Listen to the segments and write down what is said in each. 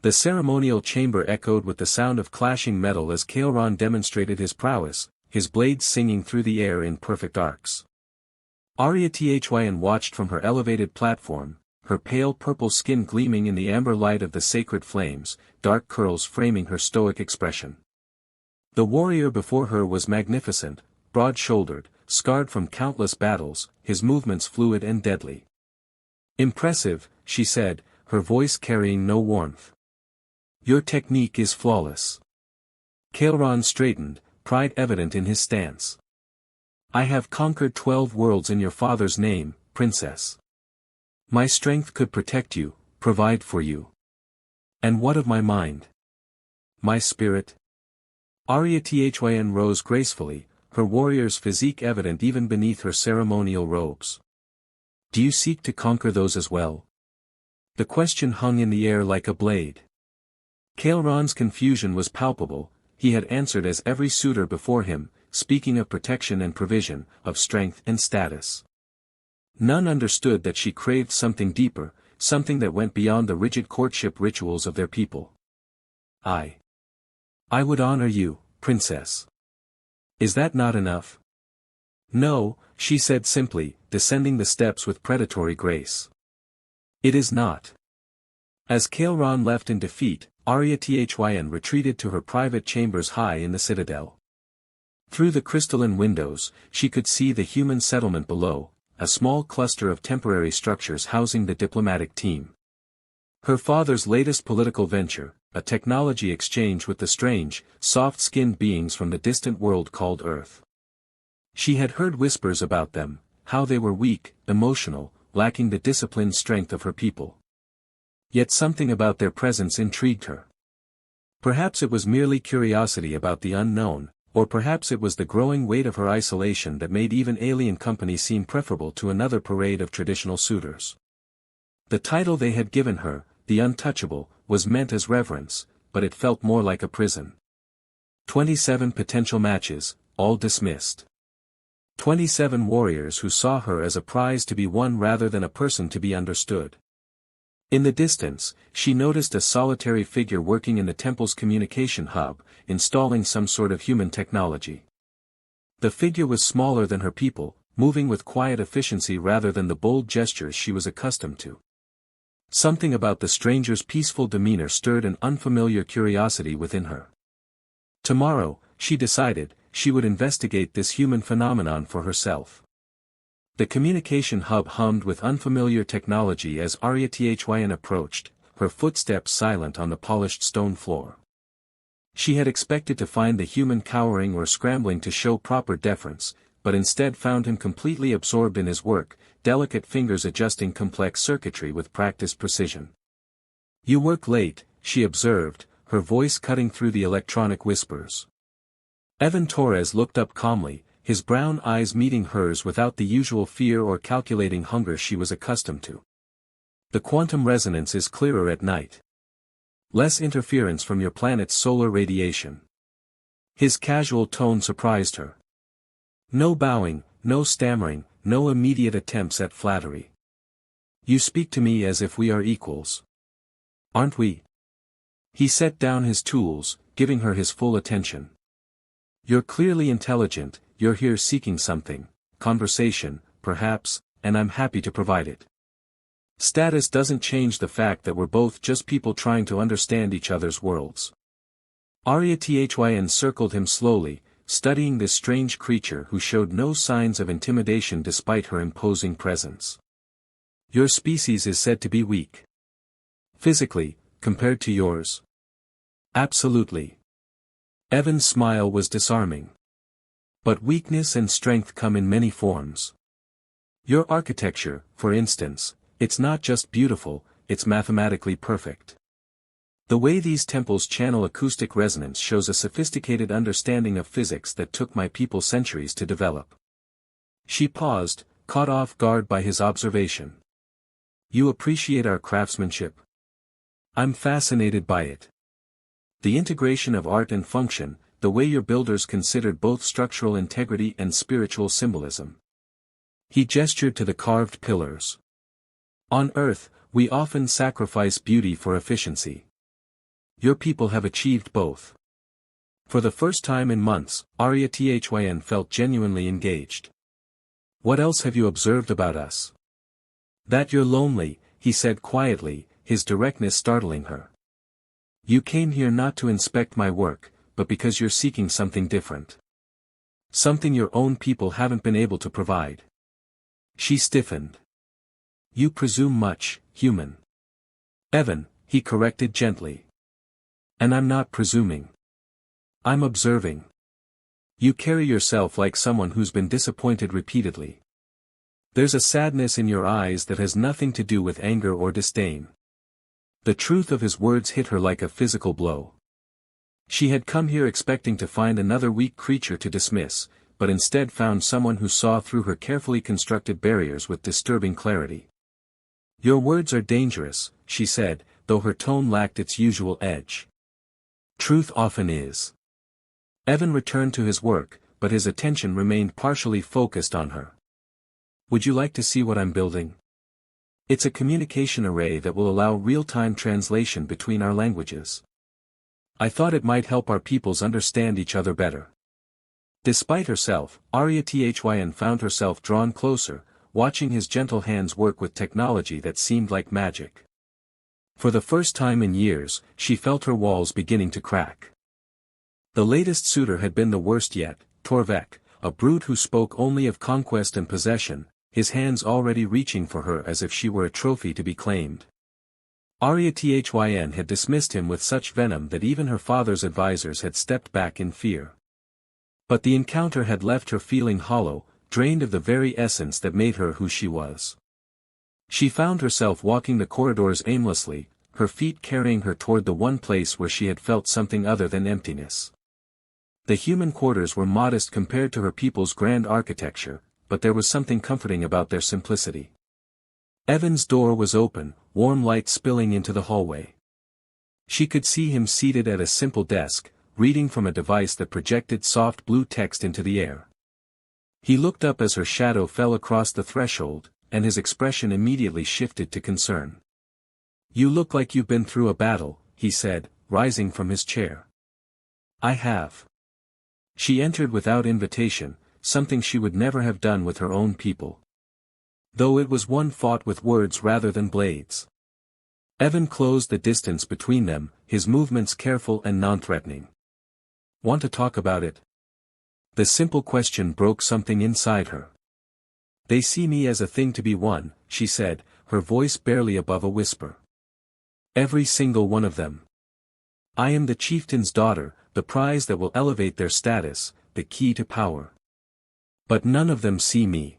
The ceremonial chamber echoed with the sound of clashing metal as Kael'ron demonstrated his prowess, his blades singing through the air in perfect arcs. Arya Thyn watched from her elevated platform, her pale purple skin gleaming in the amber light of the sacred flames, dark curls framing her stoic expression. The warrior before her was magnificent, broad-shouldered, scarred from countless battles, his movements fluid and deadly. "Impressive," she said, her voice carrying no warmth. "Your technique is flawless." Kael'ron straightened, pride evident in his stance. "I have conquered 12 worlds in your father's name, princess. My strength could protect you, provide for you. And what of my mind? My spirit?" Arya Thyn rose gracefully, her warrior's physique evident even beneath her ceremonial robes. "Do you seek to conquer those as well?" The question hung in the air like a blade. Kael'ron's confusion was palpable. He had answered as every suitor before him, speaking of protection and provision, of strength and status. None understood that she craved something deeper, something that went beyond the rigid courtship rituals of their people. I would honor you, princess. Is that not enough?" "No," she said simply, descending the steps with predatory grace. "It is not." As Kael'ron left in defeat, Arya Thyn retreated to her private chambers high in the citadel. Through the crystalline windows, she could see the human settlement below, a small cluster of temporary structures housing the diplomatic team. Her father's latest political venture, a technology exchange with the strange, soft-skinned beings from the distant world called Earth. She had heard whispers about them, how they were weak, emotional, lacking the disciplined strength of her people. Yet something about their presence intrigued her. Perhaps it was merely curiosity about the unknown, or perhaps it was the growing weight of her isolation that made even alien company seem preferable to another parade of traditional suitors. The title they had given her, the Untouchable, was meant as reverence, but it felt more like a prison. 27 potential matches, all dismissed. 27 warriors who saw her as a prize to be won rather than a person to be understood. In the distance, she noticed a solitary figure working in the temple's communication hub, installing some sort of human technology. The figure was smaller than her people, moving with quiet efficiency rather than the bold gestures she was accustomed to. Something about the stranger's peaceful demeanor stirred an unfamiliar curiosity within her. Tomorrow, she decided, she would investigate this human phenomenon for herself. The communication hub hummed with unfamiliar technology as Arya Thyn approached, her footsteps silent on the polished stone floor. She had expected to find the human cowering or scrambling to show proper deference, but instead found him completely absorbed in his work, delicate fingers adjusting complex circuitry with practiced precision. "You work late," she observed, her voice cutting through the electronic whispers. Evan Torres looked up calmly, his brown eyes meeting hers without the usual fear or calculating hunger she was accustomed to. "The quantum resonance is clearer at night. Less interference from your planet's solar radiation." His casual tone surprised her. No bowing, no stammering, no immediate attempts at flattery. "You speak to me as if we are equals. Aren't we?" He set down his tools, giving her his full attention. "You're clearly intelligent, you're here seeking something, conversation, perhaps, and I'm happy to provide it. Status doesn't change the fact that we're both just people trying to understand each other's worlds." Arya Thyn circled him slowly, studying this strange creature who showed no signs of intimidation despite her imposing presence. "Your species is said to be weak. Physically, compared to yours?" "Absolutely." Evan's smile was disarming. "But weakness and strength come in many forms. Your architecture, for instance, it's not just beautiful, it's mathematically perfect. The way these temples channel acoustic resonance shows a sophisticated understanding of physics that took my people centuries to develop." She paused, caught off guard by his observation. "You appreciate our craftsmanship?" "I'm fascinated by it. The integration of art and function, the way your builders considered both structural integrity and spiritual symbolism." He gestured to the carved pillars. "On Earth, we often sacrifice beauty for efficiency. Your people have achieved both. For the first time in months, Arya Thyn felt genuinely engaged. What else have you observed about us? That you're lonely, he said quietly, his directness startling her. You came here not to inspect my work, but because you're seeking something different. Something your own people haven't been able to provide. She stiffened. You presume much, human. Evan, he corrected gently. And I'm not presuming. I'm observing. You carry yourself like someone who's been disappointed repeatedly. There's a sadness in your eyes that has nothing to do with anger or disdain. The truth of his words hit her like a physical blow. She had come here expecting to find another weak creature to dismiss, but instead found someone who saw through her carefully constructed barriers with disturbing clarity. Your words are dangerous, she said, though her tone lacked its usual edge. Truth often is. Evan returned to his work, but his attention remained partially focused on her. Would you like to see what I'm building? It's a communication array that will allow real-time translation between our languages. I thought it might help our peoples understand each other better. Despite herself, Arya Thyn found herself drawn closer, watching his gentle hands work with technology that seemed like magic. For the first time in years, she felt her walls beginning to crack. The latest suitor had been the worst yet, Torvek, a brute who spoke only of conquest and possession, his hands already reaching for her as if she were a trophy to be claimed. Arya Thyn had dismissed him with such venom that even her father's advisors had stepped back in fear. But the encounter had left her feeling hollow, drained of the very essence that made her who she was. She found herself walking the corridors aimlessly, her feet carrying her toward the one place where she had felt something other than emptiness. The human quarters were modest compared to her people's grand architecture, but there was something comforting about their simplicity. Evan's door was open, warm light spilling into the hallway. She could see him seated at a simple desk, reading from a device that projected soft blue text into the air. He looked up as her shadow fell across the threshold, and his expression immediately shifted to concern. You look like you've been through a battle, he said, rising from his chair. I have. She entered without invitation, something she would never have done with her own people. Though it was one fought with words rather than blades. Evan closed the distance between them, his movements careful and non-threatening. Want to talk about it? The simple question broke something inside her. They see me as a thing to be won, she said, her voice barely above a whisper. Every single one of them. I am the chieftain's daughter, the prize that will elevate their status, the key to power. But none of them see me.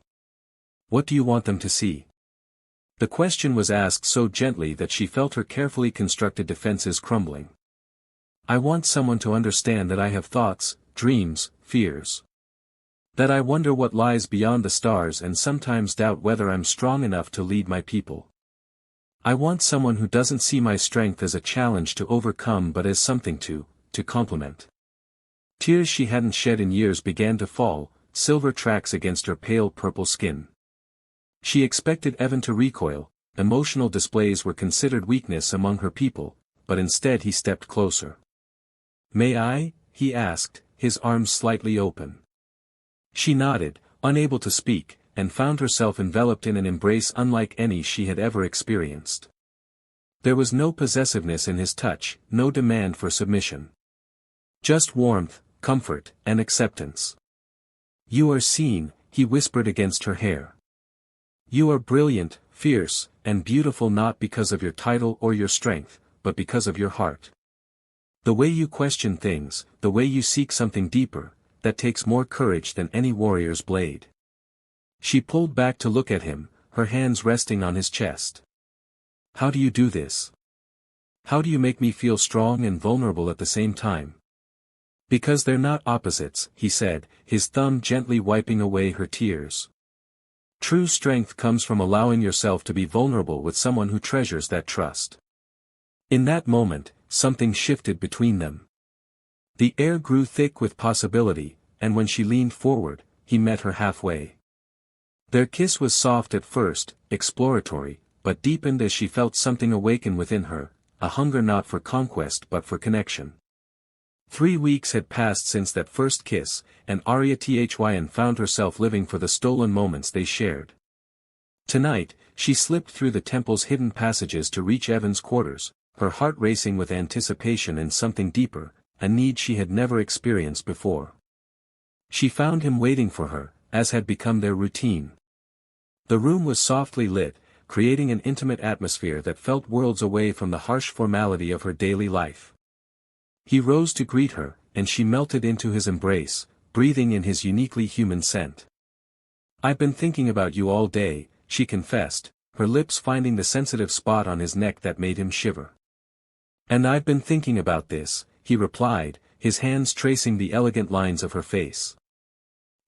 What do you want them to see? The question was asked so gently that she felt her carefully constructed defenses crumbling. I want someone to understand that I have thoughts, dreams, fears. That I wonder what lies beyond the stars and sometimes doubt whether I'm strong enough to lead my people. I want someone who doesn't see my strength as a challenge to overcome but as something to complement. Tears she hadn't shed in years began to fall, silver tracks against her pale purple skin. She expected Evan to recoil, emotional displays were considered weakness among her people, but instead he stepped closer. May I? He asked, his arms slightly open. She nodded, unable to speak, and found herself enveloped in an embrace unlike any she had ever experienced. There was no possessiveness in his touch, no demand for submission. Just warmth, comfort, and acceptance. You are seen, he whispered against her hair. You are brilliant, fierce, and beautiful not because of your title or your strength, but because of your heart. The way you question things, the way you seek something deeper, that takes more courage than any warrior's blade. She pulled back to look at him, her hands resting on his chest. How do you do this? How do you make me feel strong and vulnerable at the same time? Because they're not opposites, he said, his thumb gently wiping away her tears. True strength comes from allowing yourself to be vulnerable with someone who treasures that trust. In that moment, something shifted between them. The air grew thick with possibility, and when she leaned forward, he met her halfway. Their kiss was soft at first, exploratory, but deepened as she felt something awaken within her, a hunger not for conquest but for connection. 3 weeks had passed since that first kiss, and Arya Thyn found herself living for the stolen moments they shared. Tonight, she slipped through the temple's hidden passages to reach Evan's quarters, her heart racing with anticipation and something deeper, a need she had never experienced before. She found him waiting for her, as had become their routine. The room was softly lit, creating an intimate atmosphere that felt worlds away from the harsh formality of her daily life. He rose to greet her, and she melted into his embrace, breathing in his uniquely human scent. "I've been thinking about you all day," she confessed, her lips finding the sensitive spot on his neck that made him shiver. "And I've been thinking about this," he replied, his hands tracing the elegant lines of her face.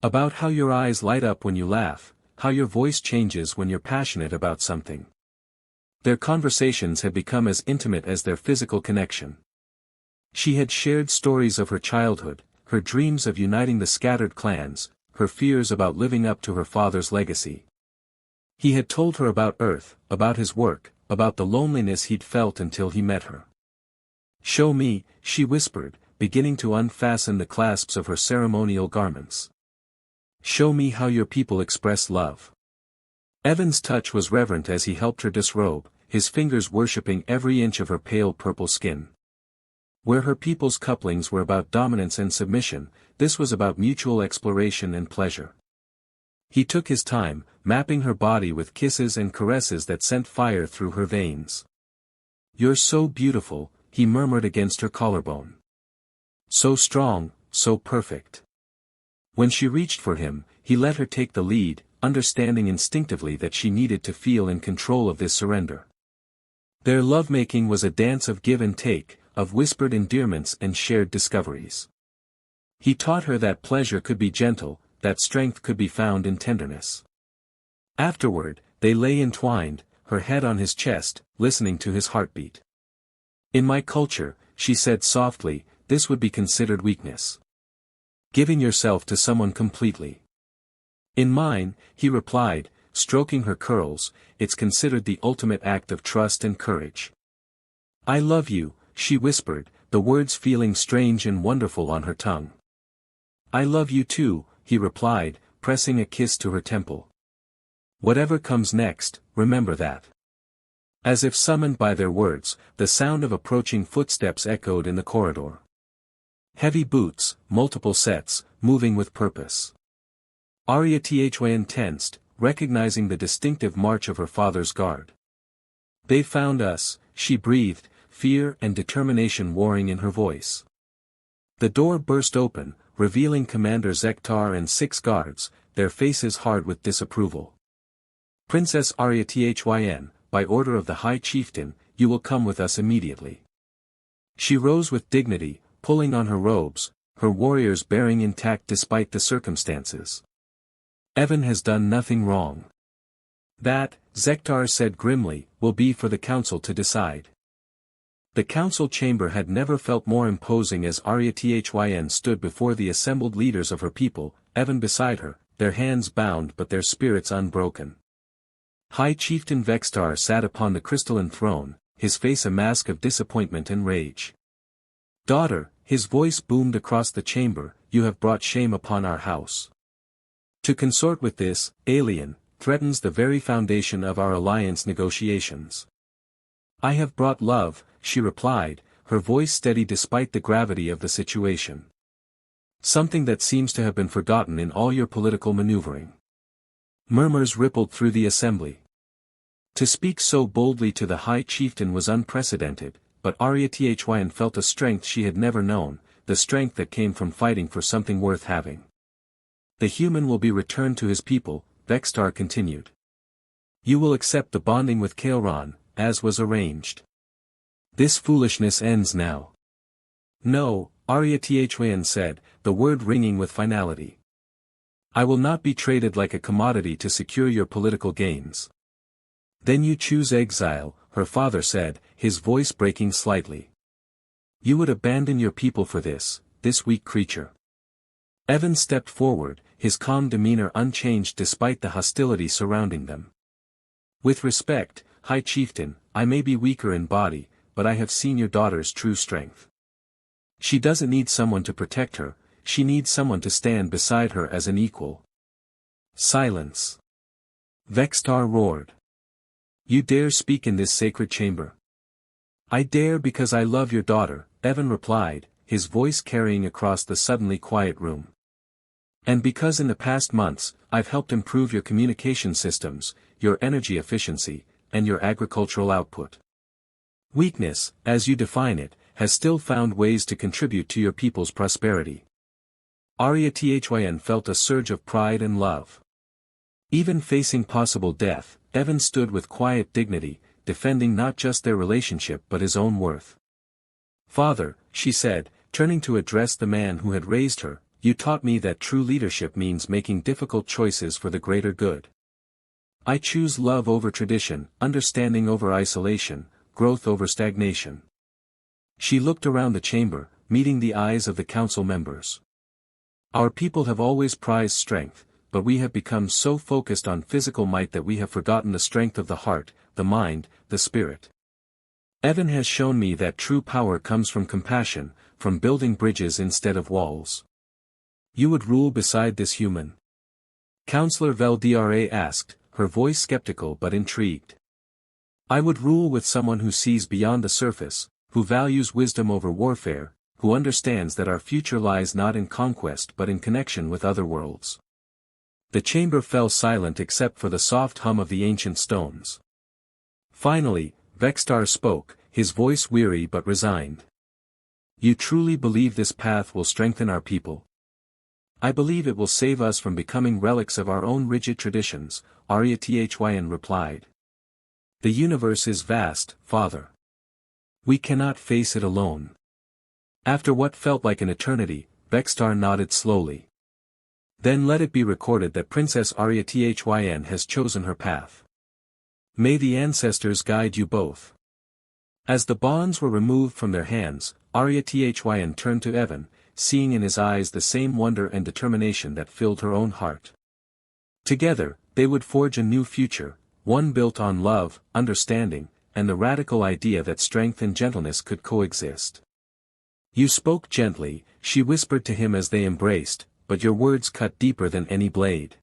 "About how your eyes light up when you laugh, how your voice changes when you're passionate about something." Their conversations had become as intimate as their physical connection. She had shared stories of her childhood, her dreams of uniting the scattered clans, her fears about living up to her father's legacy. He had told her about Earth, about his work, about the loneliness he'd felt until he met her. "Show me," she whispered, beginning to unfasten the clasps of her ceremonial garments. "Show me how your people express love." Evan's touch was reverent as he helped her disrobe, his fingers worshipping every inch of her pale purple skin. Where her people's couplings were about dominance and submission, this was about mutual exploration and pleasure. He took his time, mapping her body with kisses and caresses that sent fire through her veins. "You're so beautiful," he murmured against her collarbone. "So strong, so perfect." When she reached for him, he let her take the lead, understanding instinctively that she needed to feel in control of this surrender. Their lovemaking was a dance of give and take, of whispered endearments and shared discoveries. He taught her that pleasure could be gentle, that strength could be found in tenderness. Afterward, they lay entwined, her head on his chest, listening to his heartbeat. "In my culture," she said softly, "this would be considered weakness. Giving yourself to someone completely." "In mine," he replied, stroking her curls, "it's considered the ultimate act of trust and courage." "I love you," she whispered, the words feeling strange and wonderful on her tongue. "I love you too," he replied, pressing a kiss to her temple. "Whatever comes next, remember that." As if summoned by their words, the sound of approaching footsteps echoed in the corridor. Heavy boots, multiple sets, moving with purpose. Arya Thyn tensed, recognizing the distinctive march of her father's guard. "They found us," she breathed, fear and determination warring in her voice. The door burst open, revealing Commander Zektar and 6 guards, their faces hard with disapproval. "Princess Arya Thyn, by order of the High Chieftain, you will come with us immediately." She rose with dignity, pulling on her robes, her warriors bearing intact despite the circumstances. "Evan has done nothing wrong. That," Zektar said grimly, "will be for the council to decide." The council chamber had never felt more imposing as Arya Thyn stood before the assembled leaders of her people, Evan beside her, their hands bound but their spirits unbroken. High Chieftain Vextar sat upon the crystalline throne, his face a mask of disappointment and rage. "Daughter," his voice boomed across the chamber, "you have brought shame upon our house. To consort with this alien threatens the very foundation of our alliance negotiations." "I have brought love," she replied, her voice steady despite the gravity of the situation. "Something that seems to have been forgotten in all your political maneuvering." Murmurs rippled through the assembly. To speak so boldly to the High Chieftain was unprecedented, but Arya Thyn felt a strength she had never known, the strength that came from fighting for something worth having. "The human will be returned to his people," Vextar continued. "You will accept the bonding with Kael'ron, as was arranged. This foolishness ends now." "No," Arya Thyn said, the word ringing with finality. "I will not be traded like a commodity to secure your political gains." "Then you choose exile," her father said, his voice breaking slightly. "You would abandon your people for this weak creature." Evan stepped forward, his calm demeanor unchanged despite the hostility surrounding them. "With respect, High Chieftain, I may be weaker in body, but I have seen your daughter's true strength. She doesn't need someone to protect her, she needs someone to stand beside her as an equal. Silence. Vextar roared. You dare speak in this sacred chamber? I dare because I love your daughter, Evan replied, his voice carrying across the suddenly quiet room. And because in the past months, I've helped improve your communication systems, your energy efficiency, and your agricultural output. Weakness, as you define it, has still found ways to contribute to your people's prosperity. Thyn felt a surge of pride and love. Even facing possible death, Evan stood with quiet dignity, defending not just their relationship but his own worth. Father, she said, turning to address the man who had raised her, you taught me that true leadership means making difficult choices for the greater good. I choose love over tradition, understanding over isolation, growth over stagnation. She looked around the chamber, meeting the eyes of the council members. Our people have always prized strength, but we have become so focused on physical might that we have forgotten the strength of the heart, the mind, the spirit. Evan has shown me that true power comes from compassion, from building bridges instead of walls. You would rule beside this human? Counselor Veldra asked, her voice skeptical but intrigued. I would rule with someone who sees beyond the surface, who values wisdom over warfare, who understands that our future lies not in conquest but in connection with other worlds. The chamber fell silent except for the soft hum of the ancient stones. Finally, Vextar spoke, his voice weary but resigned. You truly believe this path will strengthen our people? I believe it will save us from becoming relics of our own rigid traditions, Thyn replied. The universe is vast, Father. We cannot face it alone. After what felt like an eternity, Vextar nodded slowly. Then let it be recorded that Princess Thyn has chosen her path. May the ancestors guide you both. As the bonds were removed from their hands, Thyn turned to Evan, seeing in his eyes the same wonder and determination that filled her own heart. Together, they would forge a new future, one built on love, understanding, and the radical idea that strength and gentleness could coexist. You spoke gently, she whispered to him as they embraced, but your words cut deeper than any blade.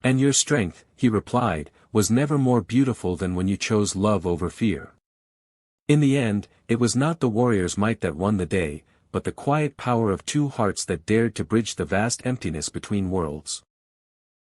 And your strength, he replied, was never more beautiful than when you chose love over fear. In the end, it was not the warrior's might that won the day, but the quiet power of two hearts that dared to bridge the vast emptiness between worlds.